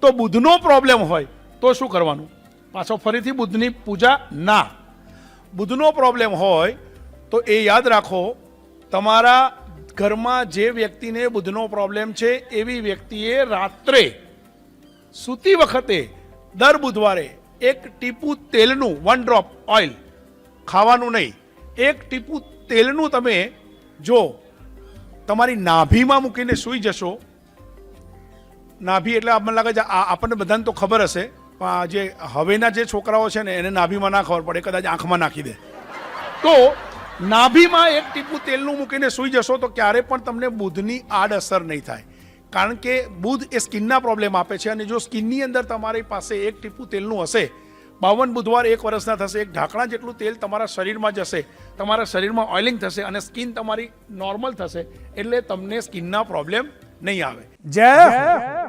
તો બુધનો પ્રોબ્લેમ હોય તો શું કરવાનું? પાછો ફરીથી બુધની પૂજા ના. બુધનો પ્રોબ્લેમ હોય તો એ યાદ રાખો, તમારા ઘરમાં જે વ્યક્તિને બુધનો પ્રોબ્લેમ છે એવી વ્યક્તિએ રાત્રે સૂતી વખતે દર બુધવારે એક ટીપું તેલનું 1 ડ્રોપ ઓઇલ, ખાવાનું નહીં, એક ટીપું તેલનું તમે જો તમારી નાભીમાં મૂકીને સૂઈ જશો. નાભી એટલે આપણને લાગે છે આપણને બધાને તો ખબર હશે, પણ જે હવેના જે છોકરાઓ છે ને એને નાભીમાં ના ખબર પડે, કદાચ આંખમાં નાખી દે. તો નાભીમાં એક ટીપું તેલનું મૂકીને સૂઈ જશો તો ક્યારે પણ તમને બુધની આડઅસર નહીં થાય. કારણ કે બુધ એ સ્કિનના પ્રોબ્લેમ આપે છે, અને જો સ્કિનની અંદર તમારી પાસે એક ટીપું તેલનું હશે, 52 બુધવાર 1 વર્ષના થશે, એક ઢાંકણા જેટલું તેલ તમારા શરીરમાં જશે, તમારા શરીરમાં ઓઇલિંગ થશે અને સ્કિન તમારી નોર્મલ થશે, એટલે તમને સ્કિનના પ્રોબ્લેમ નહીં આવે. જય